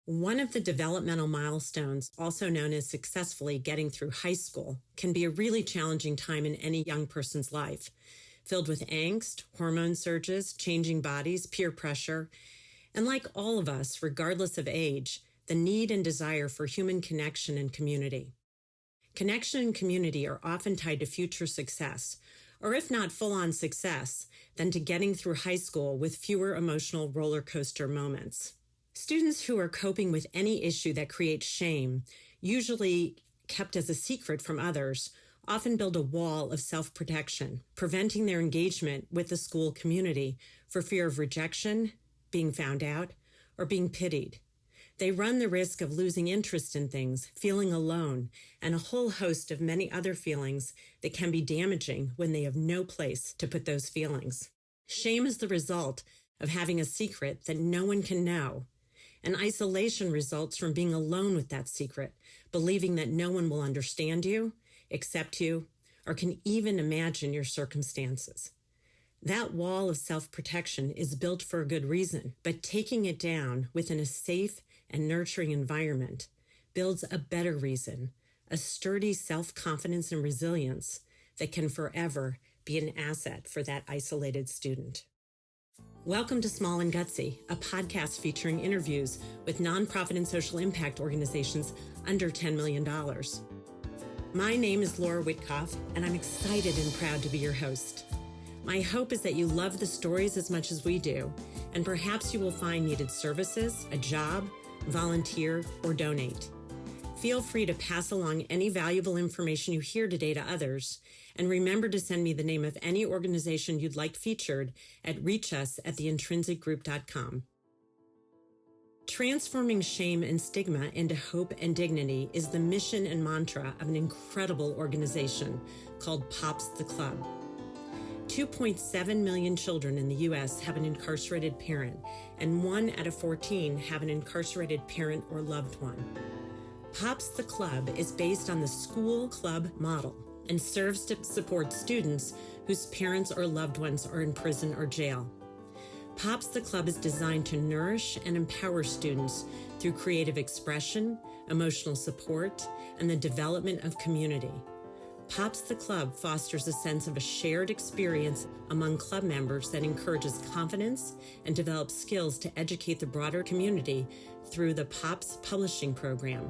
One of the developmental milestones, also known as successfully getting through high school, can be a really challenging time in any young person's life, filled with angst, hormone surges, changing bodies, peer pressure, and like all of us, regardless of age, the need and desire for human connection and community. Connection and community are often tied to future success, or if not full-on success, then to getting through high school with fewer emotional roller coaster moments. Students who are coping with any issue that creates shame, usually kept as a secret from others, often build a wall of self-protection, preventing their engagement with the school community for fear of rejection, being found out, or being pitied. They run the risk of losing interest in things, feeling alone, and a whole host of many other feelings that can be damaging when they have no place to put those feelings. Shame is the result of having a secret that no one can know. And isolation results from being alone with that secret, believing that no one will understand you, accept you, or can even imagine your circumstances. That wall of self-protection is built for a good reason, but taking it down within a safe and nurturing environment builds a better reason, a sturdy self-confidence and resilience that can forever be an asset for that isolated student. Welcome to Small and Gutsy, a podcast featuring interviews with nonprofit and social impact organizations under $10 million. My name is Laura Witkoff, and I'm excited and proud to be your host. My hope is that you love the stories as much as we do, and perhaps you will find needed services, a job, volunteer, or donate. Feel free to pass along any valuable information you hear today to others, and remember to send me the name of any organization you'd like featured at reachus@theintrinsicgroup.com. Transforming shame and stigma into hope and dignity is the mission and mantra of an incredible organization called POPs the Club. 2.7 million children in the U.S. have an incarcerated parent, and 1 out of 14 have an incarcerated parent or loved one. POPs the Club is based on the school club model and serves to support students whose parents or loved ones are in prison or jail. POPs the Club is designed to nourish and empower students through creative expression, emotional support, and the development of community. POPs the Club fosters a sense of a shared experience among club members that encourages confidence and develops skills to educate the broader community through the POPs publishing program.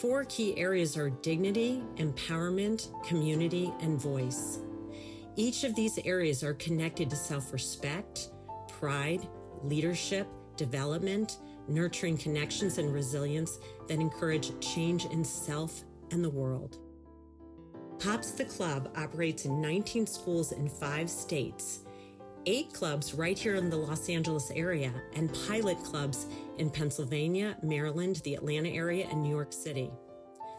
4 key areas are dignity, empowerment, community, and voice. Each of these areas are connected to self-respect, pride, leadership, development, nurturing connections, and resilience that encourage change in self and the world. POPs the Club operates in 19 schools in 5 states, 8 clubs right here in the Los Angeles area, and pilot clubs in Pennsylvania, Maryland, the Atlanta area, and New York City.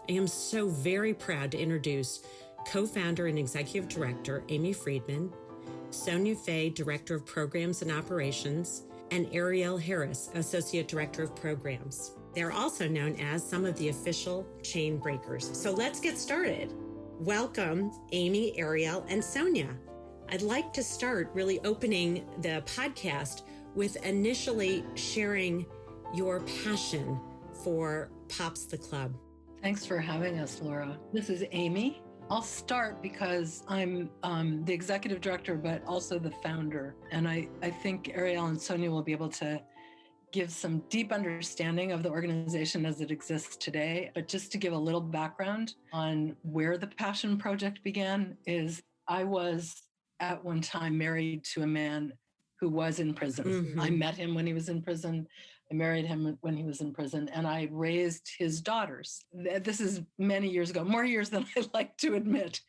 I am so very proud to introduce co-founder and executive director Amy Friedman, Sonia Fay, Director of Programs and Operations, and Ariel Harris, Associate Director of Programs. They're also known as some of the official chain breakers. So let's get started. Welcome, Amy, Ariel, and Sonia. I'd like to start really opening the podcast with initially sharing your passion for POPs the Club. Thanks for having us, Laura. This is Amy. I'll start because I'm the executive director, but also the founder. And I think Ariel and Sonia will be able to give some deep understanding of the organization as it exists today. But just to give a little background on where the Passion Project began is I was at one time married to a man who was in prison. Mm-hmm. I met him when he was in prison. I married him when he was in prison, and I raised his daughters. This is many years ago, more years than I like to admit.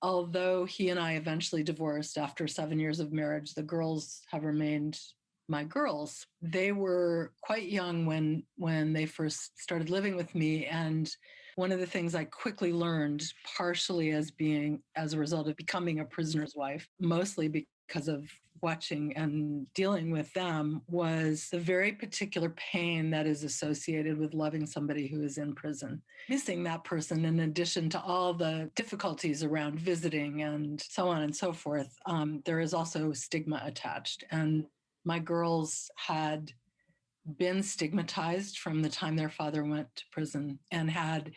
Although he and I eventually divorced after 7 years of marriage, the girls have remained my girls. They were quite young when they first started living with me. And one of the things I quickly learned, partially as a result of becoming a prisoner's wife, mostly because of watching and dealing with them, was the very particular pain that is associated with loving somebody who is in prison. Missing that person, in addition to all the difficulties around visiting and so on and so forth, there is also stigma attached. And my girls had been stigmatized from the time their father went to prison and had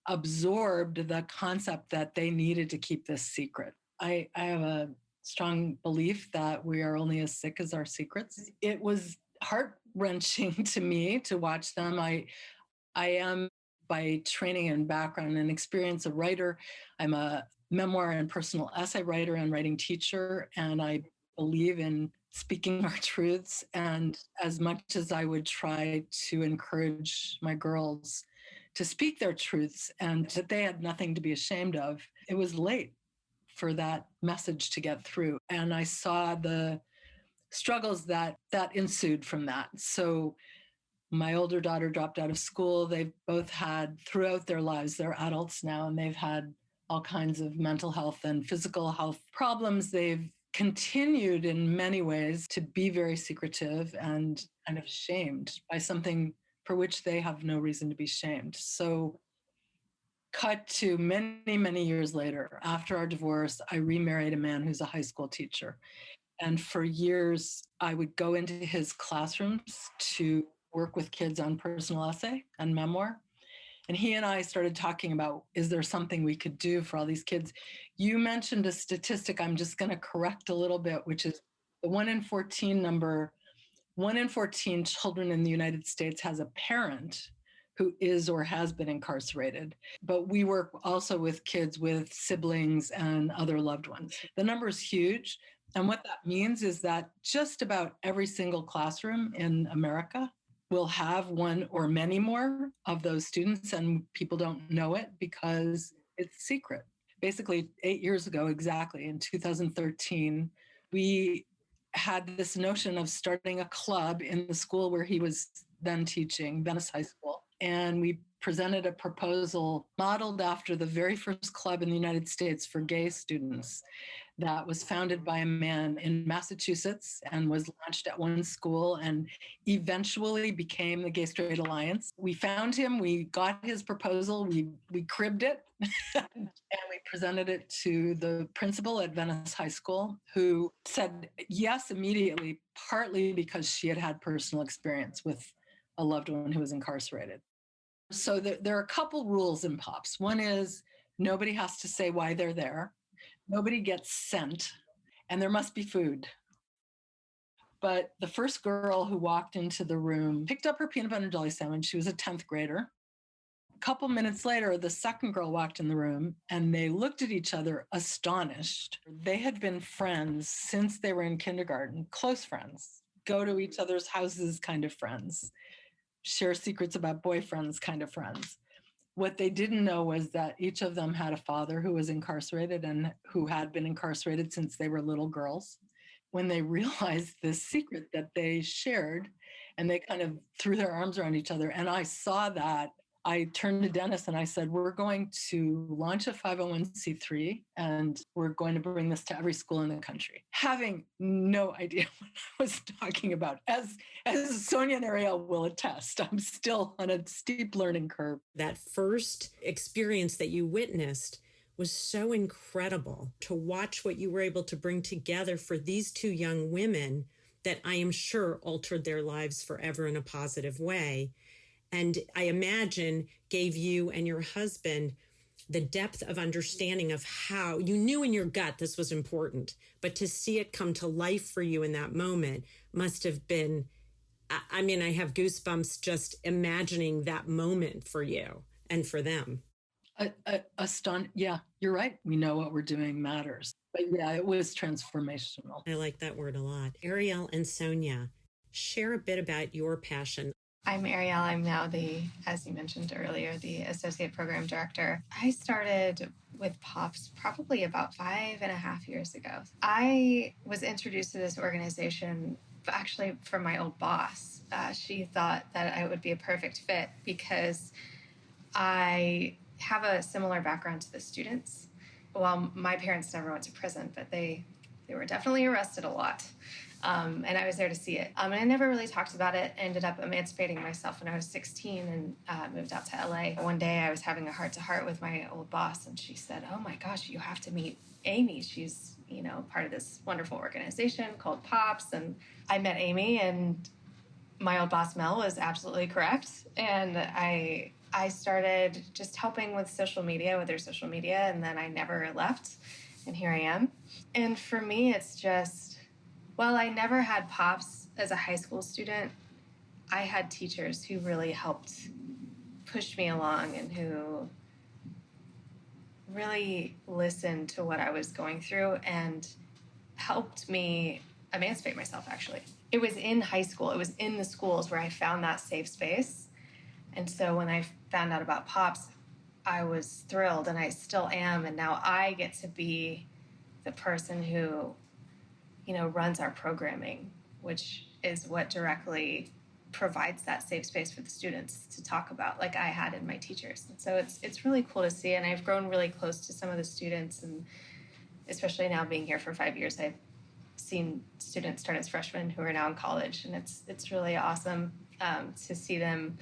absorbed the concept that they needed to keep this secret. I have a strong belief that we are only as sick as our secrets. It was heart-wrenching to me to watch them. I am, by training and background and experience, a writer. I'm a memoir and personal essay writer and writing teacher, and I believe in speaking our truths. And as much as I would try to encourage my girls to speak their truths and that they had nothing to be ashamed of, it was late for that message to get through. And I saw the struggles that ensued from that. So my older daughter dropped out of school. They've both had, throughout their lives, they're adults now, and they've had all kinds of mental health and physical health problems. They've continued in many ways to be very secretive and kind of shamed by something for which they have no reason to be shamed. So cut to many, many years later, after our divorce, I remarried a man who's a high school teacher. And for years, I would go into his classrooms to work with kids on personal essay and memoir. And he and I started talking about, is there something we could do for all these kids? You mentioned a statistic I'm just going to correct a little bit, which is the 1 in 14 number. 1 in 14 children in the United States has a parent who is or has been incarcerated. But we work also with kids with siblings and other loved ones. The number is huge. And what that means is that just about every single classroom in America will have one or many more of those students, and people don't know it because it's secret. Basically, 8 years ago, exactly, in 2013, we had this notion of starting a club in the school where he was then teaching, Venice High School. And we presented a proposal modeled after the very first club in the United States for gay students that was founded by a man in Massachusetts and was launched at one school and eventually became the Gay Straight Alliance. We found him, we got his proposal, we cribbed it, and we presented it to the principal at Venice High School, who said yes immediately, partly because she had had personal experience with a loved one who was incarcerated. So there are a couple rules in POPs. One is nobody has to say why they're there. Nobody gets sent, and there must be food. But the first girl who walked into the room picked up her peanut butter and jelly sandwich. She was a 10th grader. A couple minutes later, the second girl walked in the room, and they looked at each other astonished. They had been friends since they were in kindergarten, close friends, go to each other's houses kind of friends, share secrets about boyfriends kind of friends. What they didn't know was that each of them had a father who was incarcerated and who had been incarcerated since they were little girls. When they realized this secret that they shared, and they kind of threw their arms around each other, and I saw that, I turned to Dennis and I said, we're going to launch a 501c3 and we're going to bring this to every school in the country. Having no idea what I was talking about. As Sonia and Ariel will attest, I'm still on a steep learning curve. That first experience that you witnessed was so incredible to watch what you were able to bring together for these two young women that I am sure altered their lives forever in a positive way. And I imagine gave you and your husband the depth of understanding of how you knew in your gut this was important, but to see it come to life for you in that moment must have been, I mean, I have goosebumps just imagining that moment for you and for them. Yeah, you're right. We know what we're doing matters. But yeah, it was transformational. I like that word a lot. Ariel and Sonia, share a bit about your passion. I'm Ariel. I'm now as you mentioned earlier, the Associate Program Director. I started with POPs probably about 5.5 years ago. I was introduced to this organization actually from my old boss. She thought that I would be a perfect fit because I have a similar background to the students. Well, my parents never went to prison, but they were definitely arrested a lot. And I was there to see it. And I never really talked about it. I ended up emancipating myself when I was 16 and moved out to LA. One day I was having a heart-to-heart with my old boss, and she said, oh my gosh, you have to meet Amy. She's, part of this wonderful organization called POPs. And I met Amy, and my old boss, Mel, was absolutely correct. And I started just helping with social media, with their social media, and then I never left. And here I am. And for me, it's just, well, I never had Pops as a high school student. I had teachers who really helped push me along and who really listened to what I was going through and helped me emancipate myself, actually. It was in high school. It was in the schools where I found that safe space. And so when I found out about Pops, I was thrilled, and I still am. And now I get to be the person who, runs our programming, which is what directly provides that safe space for the students to talk about, like I had in my teachers. And so it's really cool to see. And I've grown really close to some of the students, and especially now being here for 5 years, I've seen students start as freshmen who are now in college, and it's really awesome to see them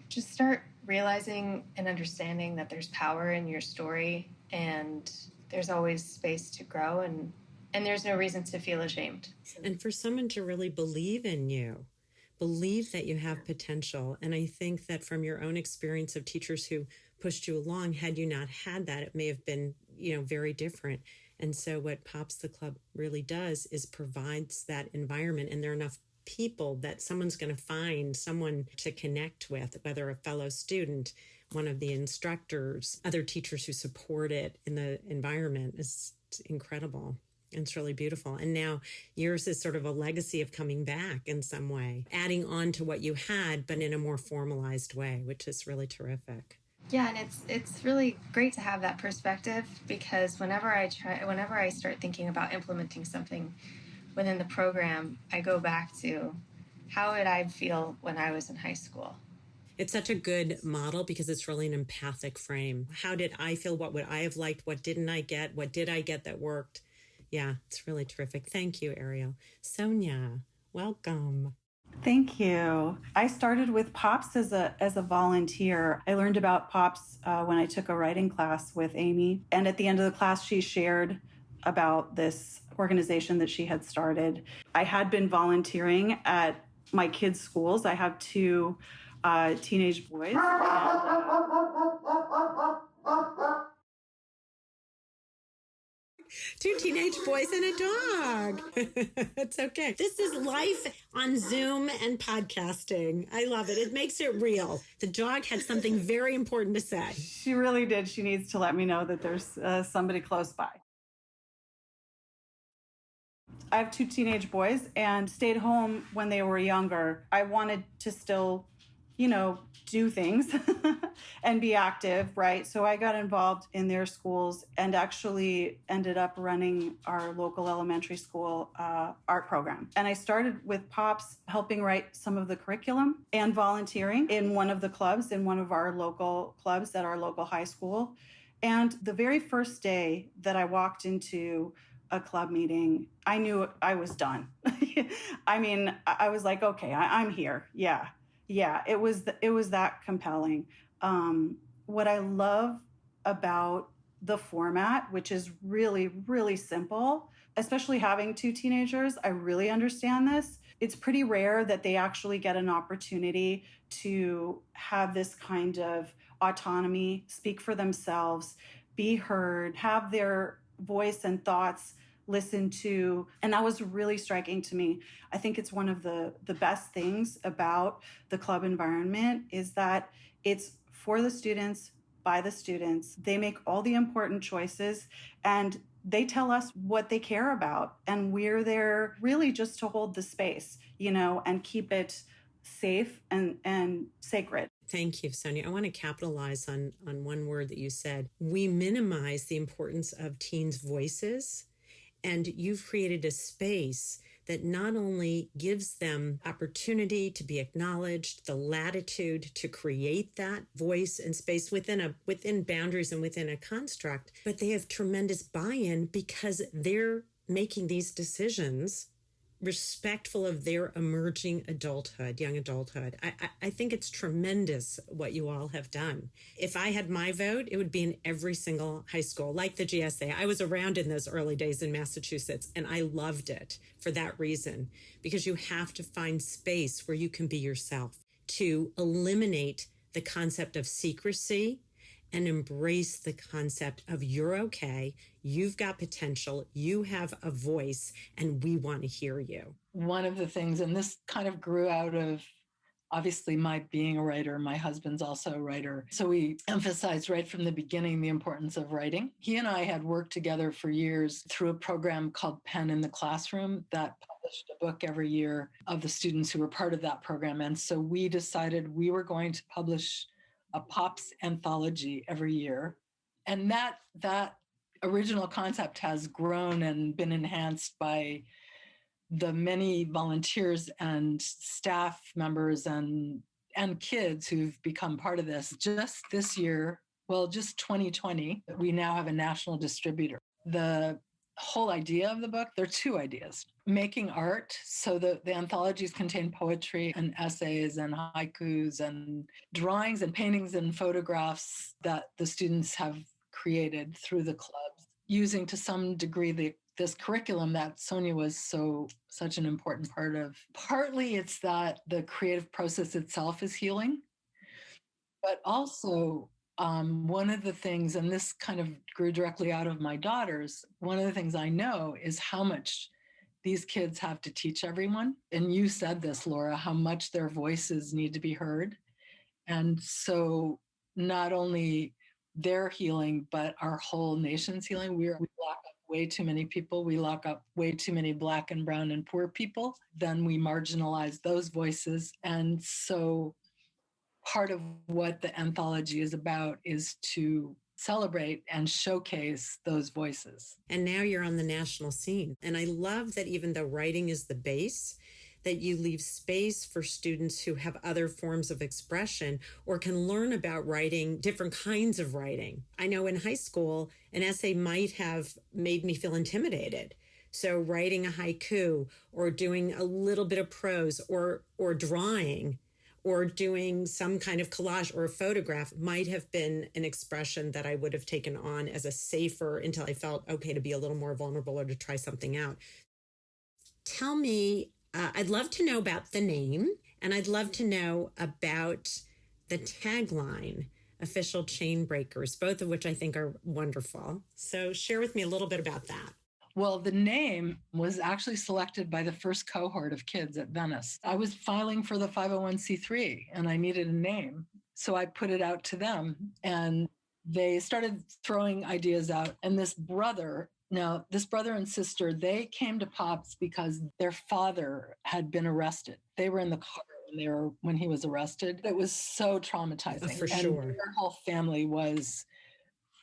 just start realizing and understanding that there's power in your story, and there's always space to grow, and there's no reason to feel ashamed. And for someone to really believe in you, believe that you have potential. And I think that from your own experience of teachers who pushed you along, had you not had that, it may have been, very different. And so what Pops the Club really does is provides that environment, and there are enough people that someone's going to find someone to connect with, whether a fellow student, one of the instructors, other teachers who support it in the environment. Is incredible. It's really beautiful. And now yours is sort of a legacy of coming back in some way, adding on to what you had, but in a more formalized way, which is really terrific. Yeah, and it's really great to have that perspective, because whenever I start thinking about implementing something within the program, I go back to how did I feel when I was in high school? It's such a good model because it's really an empathic frame. How did I feel? What would I have liked? What didn't I get? What did I get that worked? Yeah, it's really terrific. Thank you, Ariel. Sonia, welcome. Thank you. I started with Pops as a volunteer. I learned about Pops when I took a writing class with Amy. And at the end of the class, she shared about this organization that she had started. I had been volunteering at my kids' schools. I have two teenage boys. Two teenage boys and a dog. It's okay. This is life on Zoom and podcasting. I love it. It makes it real. The dog had something very important to say. She really did. She needs to let me know that there's somebody close by. I have two teenage boys and stayed home when they were younger. I wanted to still, do things and be active, right? So I got involved in their schools and actually ended up running our local elementary school art program. And I started with Pops helping write some of the curriculum and volunteering in one of the clubs, in one of our local clubs at our local high school. And the very first day that I walked into a club meeting, I knew I was done. I mean, I was like, okay, I'm here. Yeah, it was that compelling. What I love about the format, which is really, really simple, especially having two teenagers, I really understand this. It's pretty rare that they actually get an opportunity to have this kind of autonomy, speak for themselves, be heard, have their voice and thoughts listened to. And that was really striking to me. I think it's one of the best things about the club environment is that it's for the students, by the students. They make all the important choices and they tell us what they care about. And we're there really just to hold the space, and keep it safe and sacred. Thank you, Sonia. I want to capitalize on one word that you said. We minimize the importance of teens' voices. And you've created a space that not only gives them opportunity to be acknowledged, the latitude to create that voice and space within boundaries and within a construct, but they have tremendous buy-in because they're making these decisions respectful of their emerging adulthood, young adulthood. I think it's tremendous what you all have done. If I had my vote, it would be in every single high school, like the GSA. I was around in those early days in Massachusetts, and I loved it for that reason, because you have to find space where you can be yourself, to eliminate the concept of secrecy and embrace the concept of you're okay, you've got potential, you have a voice, and we want to hear you. One of the things, and this kind of grew out of obviously my being a writer, my husband's also a writer. So we emphasized right from the beginning the importance of writing. He and I had worked together for years through a program called Pen in the Classroom that published a book every year of the students who were part of that program. And so we decided we were going to publish a POPs anthology every year. And that original concept has grown and been enhanced by the many volunteers and staff members and kids who've become part of this. Just this year, well, just 2020, we now have a national distributor. The whole idea of the book, there are two ideas. Making art, so the anthologies contain poetry and essays and haikus and drawings and paintings and photographs that the students have created through the clubs, using to some degree this curriculum that Sonia was such an important part of. Partly it's that the creative process itself is healing, but also one of the things, and this kind of grew directly out of my daughters, one of the things I know is how much these kids have to teach everyone. And you said this, Laura, how much their voices need to be heard. And so not only their healing, but our whole nation's healing. We lock up way too many people. We lock up way too many Black and brown and poor people. Then we marginalize those voices. And so part of what the anthology is about is to celebrate and showcase those voices. And now you're on the national scene. And I love that even though writing is the base, that you leave space for students who have other forms of expression or can learn about writing, different kinds of writing. I know in high school, an essay might have made me feel intimidated. So writing a haiku or doing a little bit of prose or drawing or doing some kind of collage or a photograph might have been an expression that I would have taken on as a safer until I felt okay to be a little more vulnerable or to try something out. Tell me, I'd love to know about the name, and I'd love to know about the tagline, Official Chain Breakers, both of which I think are wonderful. So share with me a little bit about that. Well, the name was actually selected by the first cohort of kids at Venice. I was filing for the 501c3 and I needed a name. So I put it out to them and they started throwing ideas out. And this brother and sister, they came to Pops because their father had been arrested. They were in the car when he was arrested. It was so traumatizing. For sure. And their whole family was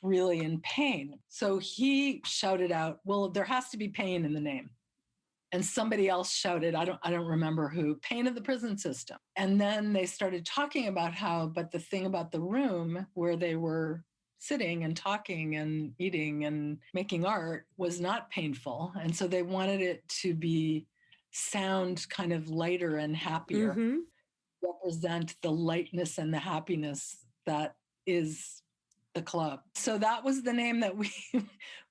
really in pain. So he shouted out, well, there has to be pain in the name. And somebody else shouted, I don't remember who, pain of the prison system. And then they started talking about but the thing about the room where they were sitting and talking and eating and making art was not painful. And so they wanted it to sound kind of lighter and happier, represent the lightness and the happiness that is the club. So that was the name that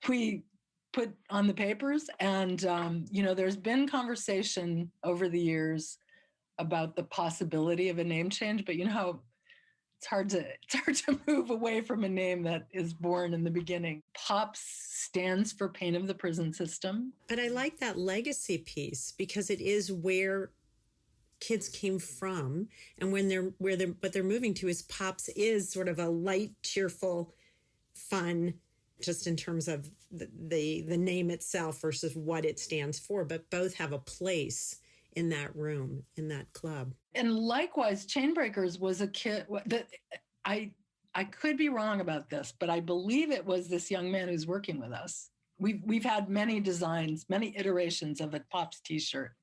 we put on the papers. And, there's been conversation over the years about the possibility of a name change, but it's hard to move away from a name that is born in the beginning. POPS stands for Pain of the Prison System. But I like that legacy piece because it is where kids came from, and what they're moving to is Pops is sort of a light, cheerful, fun, just in terms of the name itself versus what it stands for, but both have a place in that room, in that club. And likewise, Chainbreakers was a kid that I could be wrong about this, but I believe it was this young man who's working with us. We've had many designs, many iterations of a Pops t-shirt.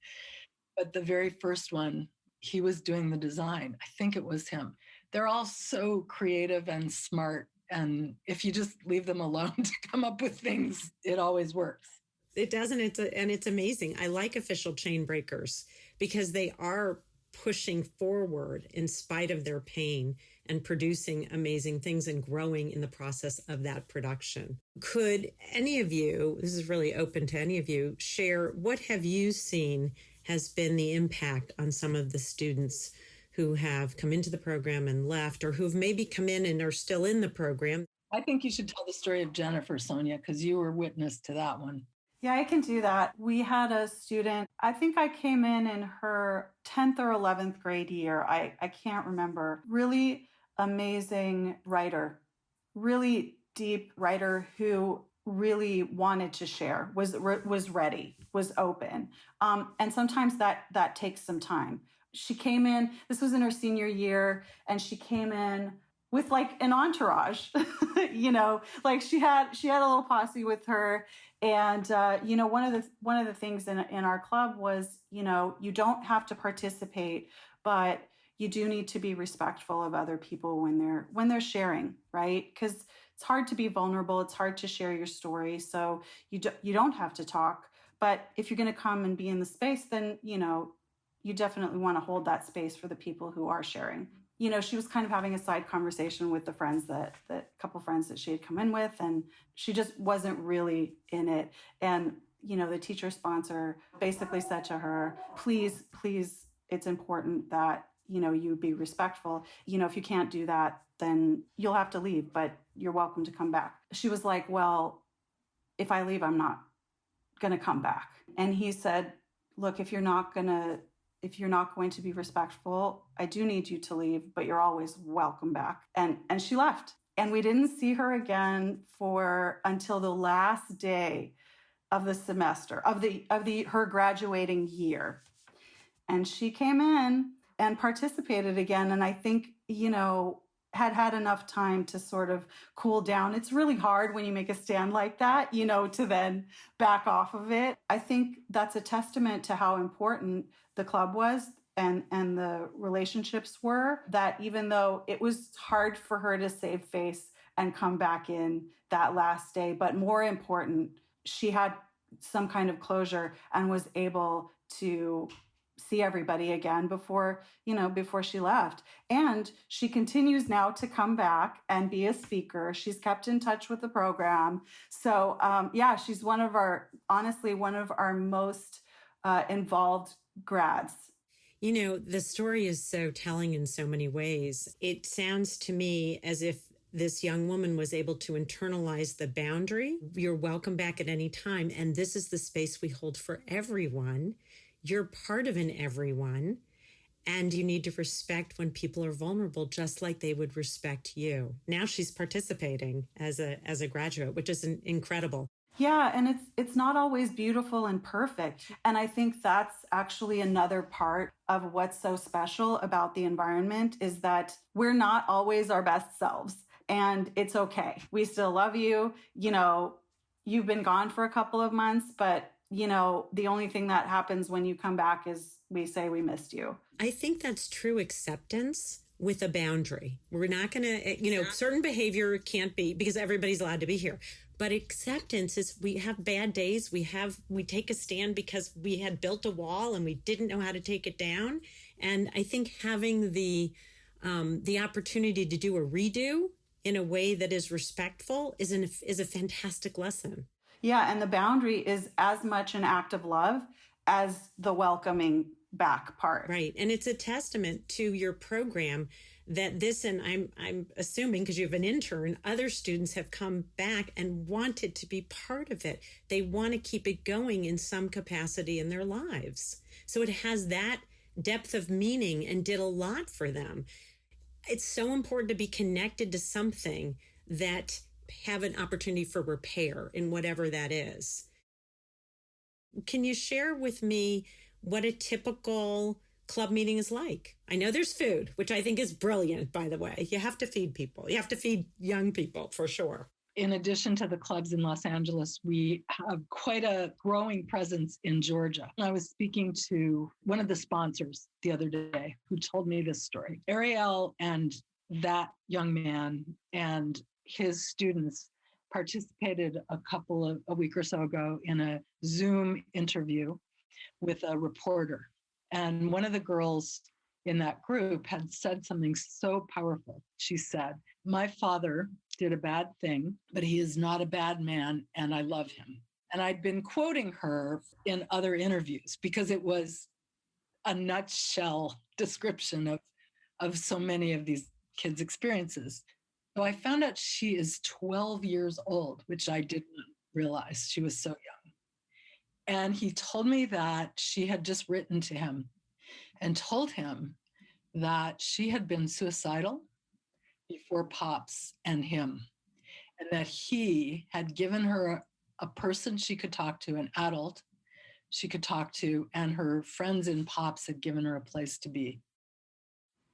But the very first one, he was doing the design. I think it was him. They're all so creative and smart. And if you just leave them alone to come up with things, it always works. It doesn't. And it's amazing. I like official chain breakers because they are pushing forward in spite of their pain and producing amazing things and growing in the process of that production. Could any of you, this is really open to any of you, share what have you seen has been the impact on some of the students who have come into the program and left, or who've maybe come in and are still in the program? I think you should tell the story of Jennifer, Sonia, because you were witness to that one. Yeah, I can do that. We had a student, I think I came in her 10th or 11th grade year. I can't remember. Really amazing writer, really deep writer who really wanted to share, was ready, was open. And sometimes that takes some time. She came in, this was in her senior year, and she came in with like an entourage, like she had a little posse with her. And, one of the things in our club was, you don't have to participate, but you do need to be respectful of other people when they're sharing, right? Because it's hard to be vulnerable. It's hard to share your story. So you don't have to talk. But if you're going to come and be in the space, then, you definitely want to hold that space for the people who are sharing. She was kind of having a side conversation with the friends that couple friends that she had come in with, and she just wasn't really in it. And, the teacher sponsor basically said to her, please, it's important that, you be respectful. If you can't do that, then you'll have to leave, but you're welcome to come back. She was like, well, if I leave, I'm not going to come back. And he said, look, if you're not going to be respectful, I do need you to leave, but you're always welcome back. And she left. And we didn't see her again until the last day of the semester, of her graduating year. And she came in and participated again. And I think, had enough time to sort of cool down. It's really hard when you make a stand like that, to then back off of it. I think that's a testament to how important the club was and the relationships were, that even though it was hard for her to save face and come back in that last day, but more important, she had some kind of closure and was able to see everybody again before she left. And she continues now to come back and be a speaker. She's kept in touch with the program. So she's honestly one of our most involved grads. The story is so telling in so many ways. It sounds to me as if this young woman was able to internalize the boundary. You're welcome back at any time. And this is the space we hold for everyone. You're part of an everyone, and you need to respect when people are vulnerable, just like they would respect you. Now she's participating as a graduate, which is incredible. Yeah, and it's not always beautiful and perfect. And I think that's actually another part of what's so special about the environment, is that we're not always our best selves, and it's okay. We still love you. You've been gone for a couple of months, but the only thing that happens when you come back is we say we missed you. I think that's true acceptance with a boundary. We're not going to, certain behavior can't be, because everybody's allowed to be here. But acceptance is, we have bad days. We take a stand because we had built a wall and we didn't know how to take it down. And I think having the opportunity to do a redo in a way that is respectful is a fantastic lesson. Yeah, and the boundary is as much an act of love as the welcoming back part. Right. And it's a testament to your program that this, and I'm assuming because you have an intern, other students have come back and wanted to be part of it. They want to keep it going in some capacity in their lives. So it has that depth of meaning and did a lot for them. It's so important to be connected to something that have an opportunity for repair in whatever that is. Can you share with me what a typical club meeting is like? I know there's food, which I think is brilliant, by the way. You have to feed people. You have to feed young people for sure. In addition to the clubs in Los Angeles, we have quite a growing presence in Georgia. I was speaking to one of the sponsors the other day who told me this story. Ariel and that young man and his students participated a week or so ago in a Zoom interview with a reporter. And one of the girls in that group had said something so powerful. She said, "My father did a bad thing, but he is not a bad man, and I love him." And I'd been quoting her in other interviews because it was a nutshell description of so many of these kids' experiences. So I found out she is 12 years old, which I didn't realize. She was so young. And he told me that she had just written to him and told him that she had been suicidal before Pops and him, and that he had given her a person she could talk to, an adult she could talk to, and her friends in Pops had given her a place to be.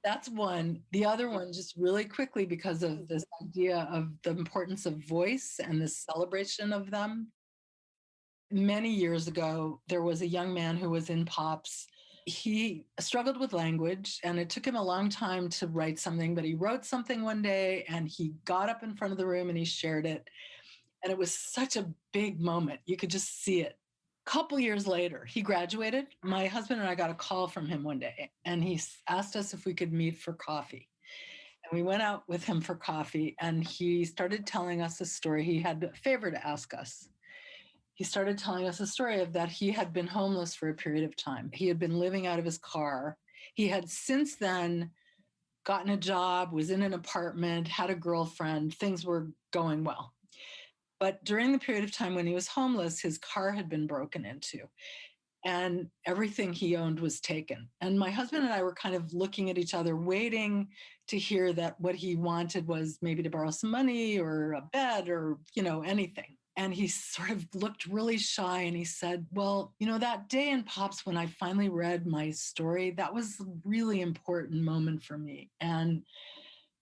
That's one. The other one, just really quickly, because of this idea of the importance of voice and the celebration of them. Many years ago, there was a young man who was in Pops. He struggled with language, and it took him a long time to write something, but he wrote something one day and he got up in front of the room and he shared it. And it was such a big moment. You could just see it. A couple years later, he graduated. My husband and I got a call from him one day, and he asked us if we could meet for coffee. And we went out with him for coffee, and he started telling us a story. He had a favor to ask us. He started telling us a story of that he had been homeless for a period of time. He had been living out of his car. He had since then gotten a job, was in an apartment, had a girlfriend. Things were going well. But during the period of time when he was homeless, his car had been broken into and everything he owned was taken. And my husband and I were kind of looking at each other, waiting to hear that what he wanted was maybe to borrow some money or a bed or, anything. And he sort of looked really shy and he said, "Well, that day in Pops when I finally read my story, that was a really important moment for me. And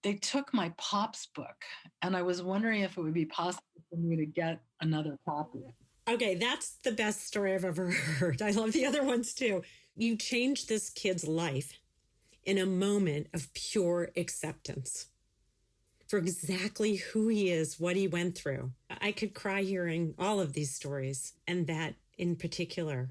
they took my Pops book, and I was wondering if it would be possible for me to get another copy." Okay, that's the best story I've ever heard. I love the other ones too. You changed this kid's life in a moment of pure acceptance for exactly who he is, what he went through. I could cry hearing all of these stories, and that in particular.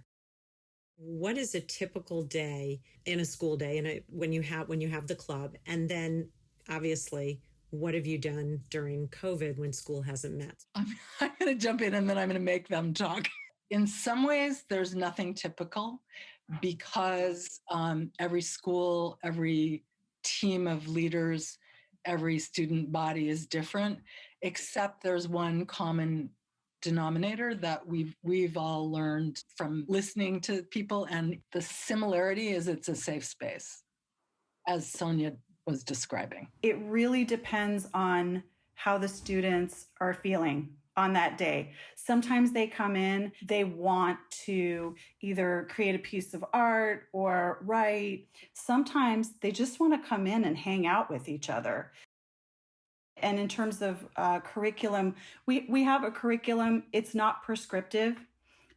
What is a typical day in a school day and when you have the club? And then obviously, what have you done during COVID when school hasn't met? I'm going to jump in and then I'm going to make them talk. In some ways, there's nothing typical because every school, every team of leaders, every student body is different, except there's one common denominator that we've all learned from listening to people, and the similarity is it's a safe space, as Sonia was describing. It really depends on how the students are feeling on that day. Sometimes they come in, they want to either create a piece of art or write. Sometimes they just want to come in and hang out with each other. And in terms of curriculum, we have a curriculum. It's not prescriptive.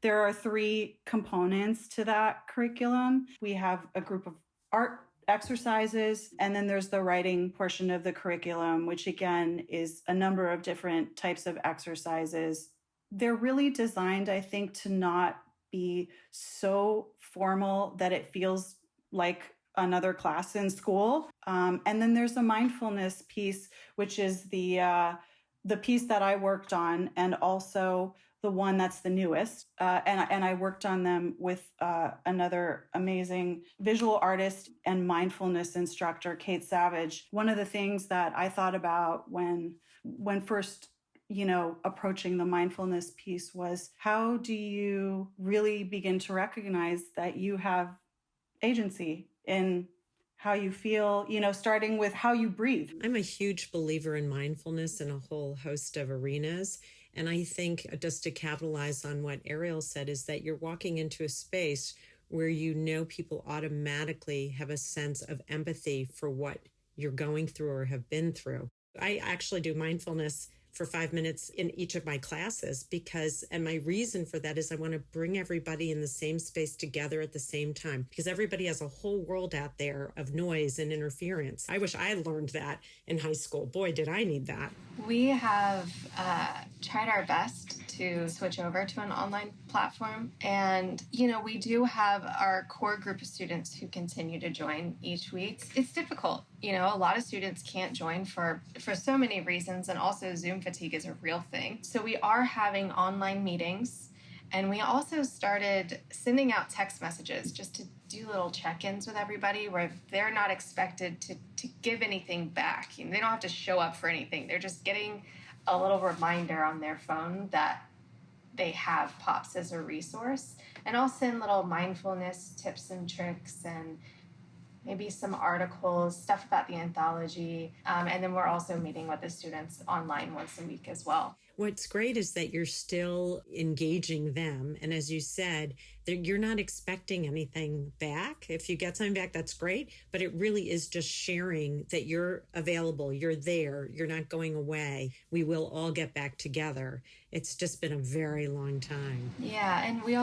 There are 3 components to that curriculum. We have a group of art exercises, and then there's the writing portion of the curriculum, which again is a number of different types of exercises. They're really designed, I think, to not be so formal that it feels like another class in school. And then there's a mindfulness piece, which is the piece that I worked on, and also the one that's the newest. And I worked on them with another amazing visual artist and mindfulness instructor, Kate Savage. One of the things that I thought about when first, approaching the mindfulness piece was, how do you really begin to recognize that you have agency in how you feel, starting with how you breathe. I'm a huge believer in mindfulness in a whole host of arenas. And I think just to capitalize on what Ariel said is that you're walking into a space where people automatically have a sense of empathy for what you're going through or have been through. I actually do mindfulness for 5 minutes in each of my classes and my reason for that is I want to bring everybody in the same space together at the same time, because everybody has a whole world out there of noise and interference. I wish I had learned that in high school. Boy, did I need that. We have tried our best to switch over to an online platform. And, we do have our core group of students who continue to join each week. It's difficult. A lot of students can't join for so many reasons. And also Zoom fatigue is a real thing. So we are having online meetings. And we also started sending out text messages just to do little check-ins with everybody where they're not expected to give anything back. They don't have to show up for anything. They're just getting a little reminder on their phone that they have POPs as a resource. And I'll send little mindfulness tips and tricks and maybe some articles, stuff about the anthology. And then we're also meeting with the students online once a week as well. What's great is that you're still engaging them. And as you said, you're not expecting anything back. If you get something back, that's great. But it really is just sharing that you're available, you're there, you're not going away. We will all get back together. It's just been a very long time. Yeah, and we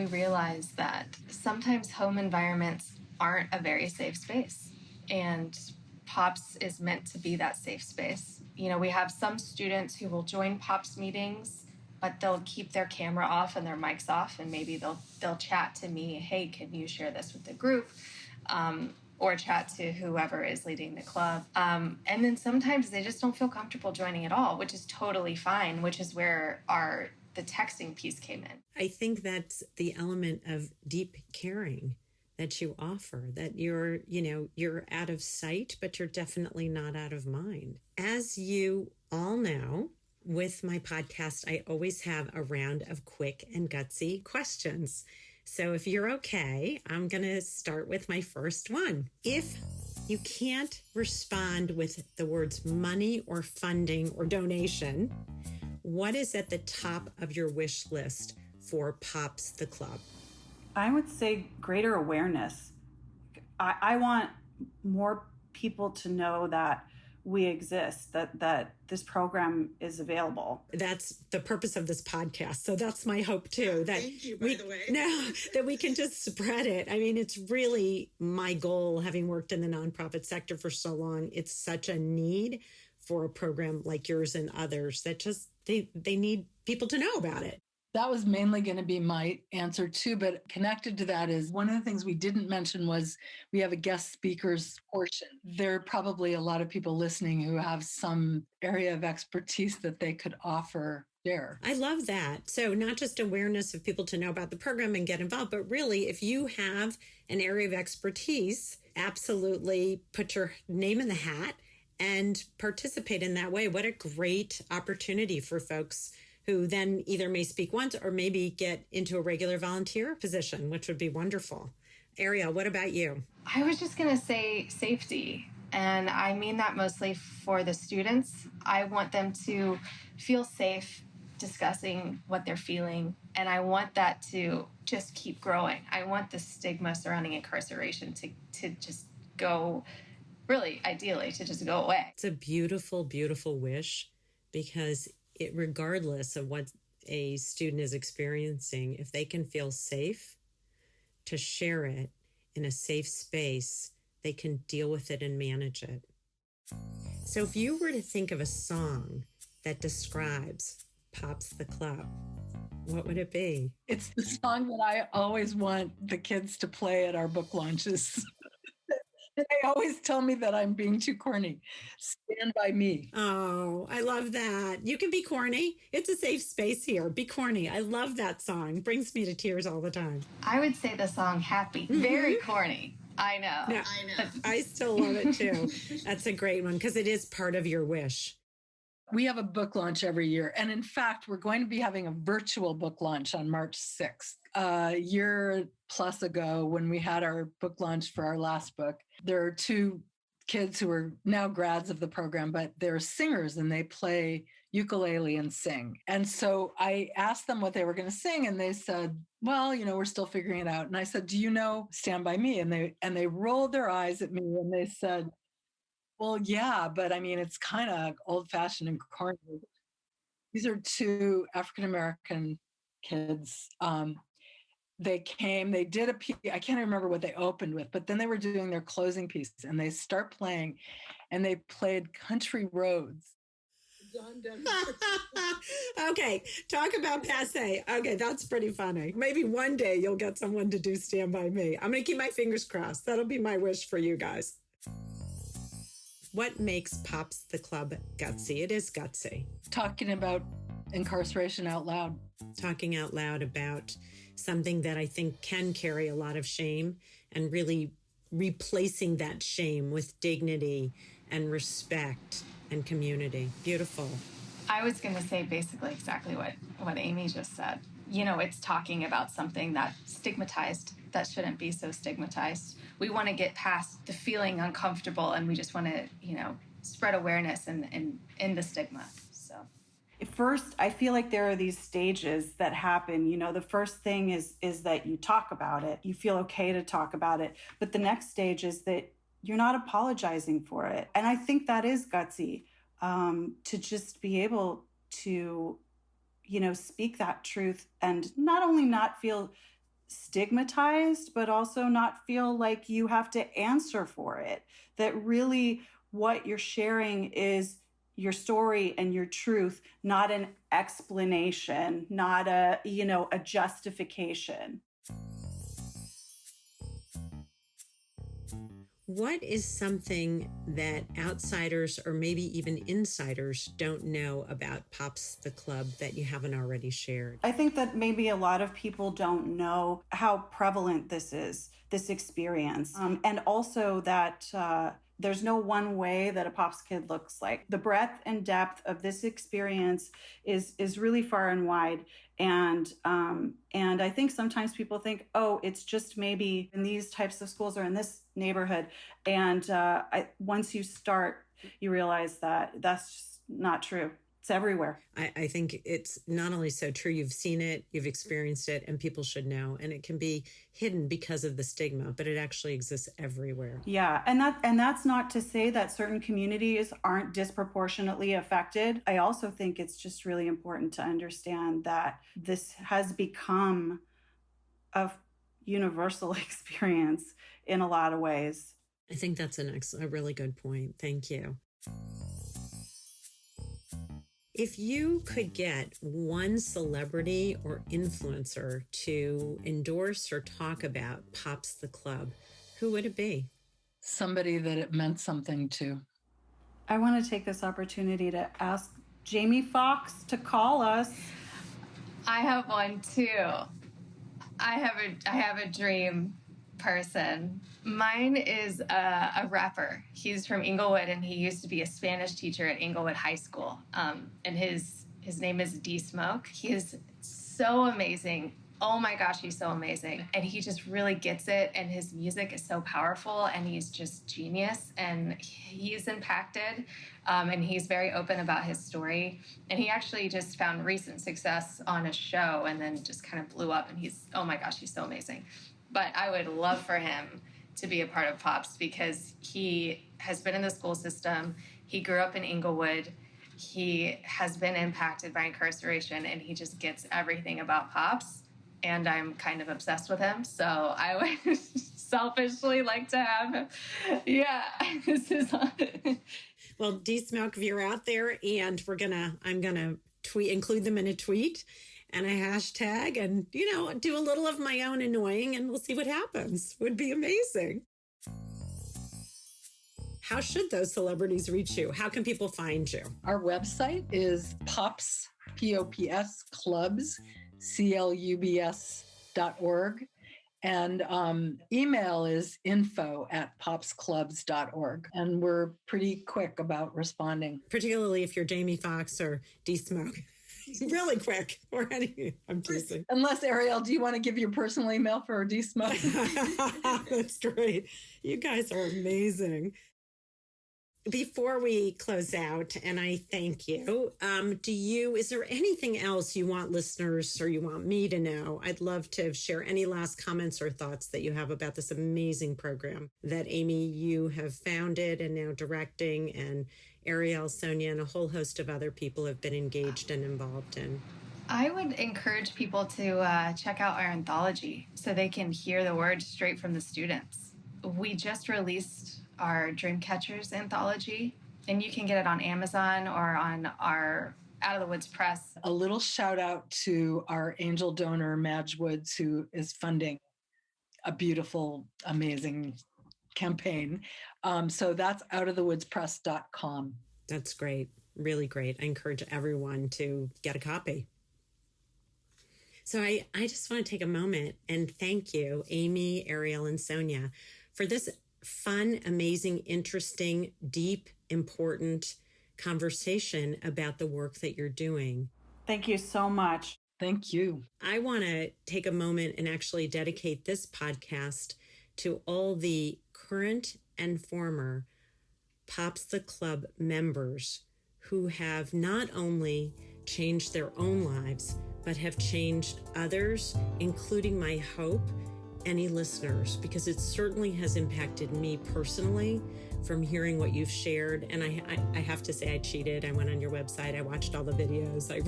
realize that sometimes home environments aren't a very safe space. And POPs is meant to be that safe space. We have some students who will join POPs meetings, but they'll keep their camera off and their mics off, and maybe they'll chat to me, hey, can you share this with the group? Or chat to whoever is leading the club. And then sometimes they just don't feel comfortable joining at all, which is totally fine, which is where the texting piece came in. I think that's the element of deep caring that you offer, that you're out of sight, but you're definitely not out of mind. As you all know, with my podcast, I always have a round of quick and gutsy questions. So if you're okay, I'm going to start with my first one. If you can't respond with the words money or funding or donation, what is at the top of your wish list for Pops the Club? I would say greater awareness. I want more people to know that we exist, that this program is available. That's the purpose of this podcast. So that's my hope too. That Thank you, by the way. That we can just spread it. I mean, it's really my goal, having worked in the nonprofit sector for so long. It's such a need for a program like yours and others that just, they need people to know about it. That was mainly going to be my answer too, but connected to that is one of the things we didn't mention was we have a guest speakers portion. There are probably a lot of people listening who have some area of expertise that they could offer there. I love that. So not just awareness of people to know about the program and get involved, but really if you have an area of expertise, absolutely put your name in the hat and participate in that way. What a great opportunity for folks who then either may speak once or maybe get into a regular volunteer position, which would be wonderful. Ariel, what about you? I was just going to say safety. And I mean that mostly for the students. I want them to feel safe discussing what they're feeling. And I want that to just keep growing. I want the stigma surrounding incarceration to just go, really, ideally, to just go away. It's a beautiful, beautiful wish, because regardless of what a student is experiencing, if they can feel safe to share it in a safe space, they can deal with it and manage it. So if you were to think of a song that describes Pops the Club, what would it be? It's the song that I always want the kids to play at our book launches. They always tell me that I'm being too corny. Stand by Me. Oh, I love that. You can be corny. It's a safe space here. Be corny. I love that song. Brings me to tears all the time. I would say the song Happy. Very corny. I know. No, I still love it too. That's a great one because it is part of your wish. We have a book launch every year. And in fact, we're going to be having a virtual book launch on March 6th. A year plus ago, when we had our book launch for our last book, there are two kids who are now grads of the program, but they're singers and they play ukulele and sing. And so I asked them what they were going to sing, and they said, well, we're still figuring it out. And I said, do you know Stand By Me? And they rolled their eyes at me and they said, Well, yeah, but I mean, it's kind of old fashioned and corny. These are two African American kids. They came, they did a piece, I can't remember what they opened with, but then they were doing their closing piece and they start playing and they played Country Roads. Okay, talk about passe. Okay, that's pretty funny. Maybe one day you'll get someone to do Stand By Me. I'm going to keep my fingers crossed. That'll be my wish for you guys. What makes Pops the Club gutsy? It is gutsy. Talking about incarceration out loud. Talking out loud about something that I think can carry a lot of shame and really replacing that shame with dignity and respect and community. Beautiful. I was going to say basically exactly what Amy just said. You know, it's talking about something that's stigmatized that shouldn't be so stigmatized. We want to get past the feeling uncomfortable and we just want to, you know, spread awareness and end the stigma. So first, I feel like there are these stages that happen. You know, the first thing is that you talk about it. You feel okay to talk about it. But the next stage is that you're not apologizing for it. And I think that is gutsy, to just be able to, you know, speak that truth and not only not feel stigmatized, but also not feel like you have to answer for it. That really what you're sharing is your story and your truth, not an explanation, not a, you know, a justification. What is something that outsiders or maybe even insiders don't know about Pops the Club that you haven't already shared? I think that maybe a lot of people don't know how prevalent this is, this experience. And also that there's no one way that a Pops kid looks like. The breadth and depth of this experience is really far and wide. And I think sometimes people think, oh, it's just maybe in these types of schools or in this neighborhood. And once you start, you realize that that's just not true. It's everywhere. I think it's not only so true, you've seen it, you've experienced it, and people should know. And it can be hidden because of the stigma, but it actually exists everywhere. Yeah, and that's not to say that certain communities aren't disproportionately affected. I also think it's just really important to understand that this has become a universal experience in a lot of ways. I think that's a really good point. Thank you. If you could get one celebrity or influencer to endorse or talk about Pops the Club, who would it be? Somebody that it meant something to. I want to take this opportunity to ask Jamie Foxx to call us. I have one too. I have a dream person. Mine is a rapper. He's from Inglewood, and he used to be a Spanish teacher at Inglewood High School. And his name is D Smoke. He is so amazing. Oh my gosh, he's so amazing. And he just really gets it, and his music is so powerful, and he's just genius, and he's impacted, and he's very open about his story. And he actually just found recent success on a show and then just kind of blew up, and oh my gosh, he's so amazing. But I would love for him to be a part of Pops because he has been in the school system. He grew up in Inglewood. He has been impacted by incarceration, and he just gets everything about Pops. And I'm kind of obsessed with him, so I would selfishly like to have him. Yeah, this is. Well, D Smoke, if you're out there, and I'm gonna include them in a tweet and a hashtag, and do a little of my own annoying, and we'll see what happens. Would be amazing. How should those celebrities reach you? How can people find you? Our website is Pops, P-O-P-S, Clubs, CLUBS.org. And email is info@popsclubs.org. And we're pretty quick about responding. Particularly if you're Jamie Foxx or D Smoke. Really quick. Or anything. I'm teasing. Unless, Ariel, do you want to give your personal email for D Smoke? That's great. You guys are amazing. Before we close out, and I thank you, is there anything else you want listeners or you want me to know? I'd love to share any last comments or thoughts that you have about this amazing program that Amy, you have founded and now directing, and Ariel, Sonia, and a whole host of other people have been engaged and involved in. I would encourage people to check out our anthology so they can hear the words straight from the students. We just released our Dreamcatchers anthology, and you can get it on Amazon or on our Out of the Woods Press. A little shout out to our angel donor, Madge Woods, who is funding a beautiful, amazing campaign. So that's outofthewoodspress.com. That's great. Really great. I encourage everyone to get a copy. So I just want to take a moment and thank you, Amy, Ariel, and Sonia, for this fun, amazing, interesting, deep, important conversation about the work that you're doing. Thank you so much. Thank you. I want to take a moment and actually dedicate this podcast to all the current and former Pops the Club members who have not only changed their own lives, but have changed others, including my hope, any listeners, because it certainly has impacted me personally from hearing what you've shared. And I have to say I cheated. I went on your website. I watched all the videos. I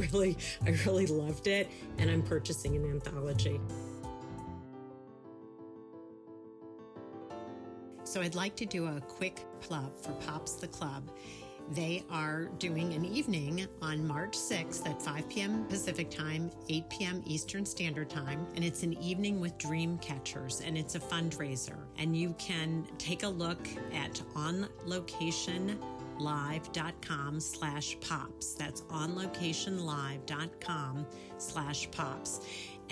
really loved it. And I'm purchasing an anthology. So I'd like to do a quick plug for Pops the Club. They are doing an evening on March 6th at 5 p.m. Pacific Time, 8 p.m. Eastern Standard Time. And it's an evening with Dreamcatchers, and it's a fundraiser. And you can take a look at onlocationlive.com/pops. That's onlocationlive.com/pops.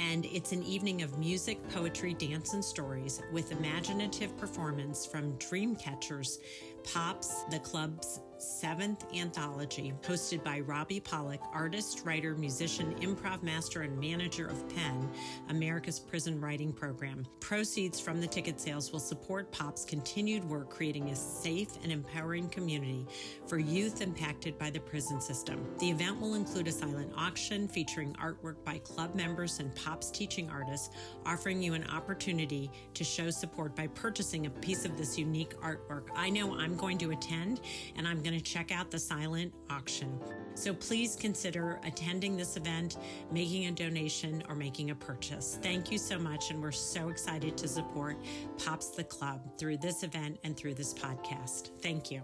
And it's an evening of music, poetry, dance, and stories with imaginative performance from Dreamcatchers, Pops the Club's 7th anthology, hosted by Robbie Pollack, artist, writer, musician, improv master, and manager of PEN, America's Prison Writing Program. Proceeds from the ticket sales will support Pop's continued work creating a safe and empowering community for youth impacted by the prison system. The event will include a silent auction featuring artwork by club members and Pop's teaching artists, offering you an opportunity to show support by purchasing a piece of this unique artwork. I know I'm going to attend, and I'm going to check out the silent auction. So please consider attending this event, making a donation, or making a purchase. Thank you so much, and we're so excited to support Pops the Club through this event and through this podcast. Thank you.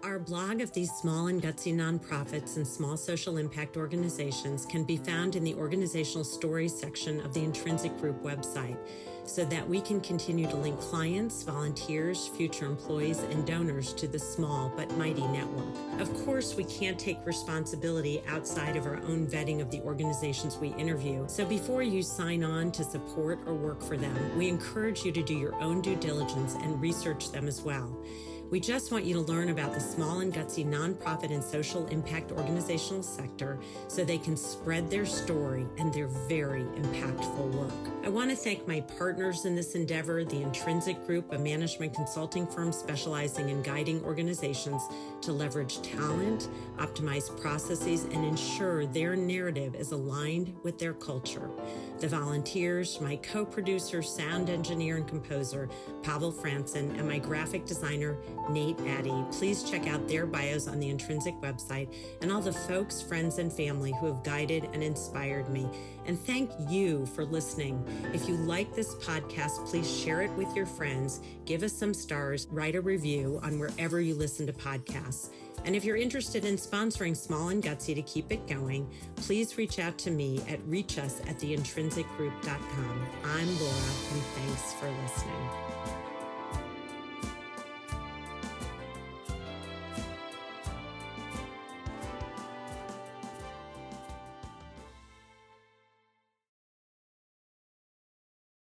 Our blog of these small and gutsy nonprofits and small social impact organizations can be found in the organizational stories section of the Intrinsic Group website, so that we can continue to link clients, volunteers, future employees, and donors to the small but mighty network. Of course, we can't take responsibility outside of our own vetting of the organizations we interview, so before you sign on to support or work for them, we encourage you to do your own due diligence and research them as well. We just want you to learn about the small and gutsy nonprofit and social impact organizational sector so they can spread their story and their very impactful work. I want to thank my partners in this endeavor, the Intrinsic Group, a management consulting firm specializing in guiding organizations to leverage talent, optimize processes, and ensure their narrative is aligned with their culture. The volunteers, my co-producer, sound engineer, and composer, Pavel Franson, and my graphic designer, Nate Addy. Please check out their bios on the Intrinsic website, and all the folks, friends, and family who have guided and inspired me. And thank you for listening. If you like this podcast, please share it with your friends, give us some stars, write a review on wherever you listen to podcasts. And if you're interested in sponsoring Small and Gutsy to keep it going, please reach out to me at reachus@theintrinsicgroup.com. I'm Laura, and thanks for listening.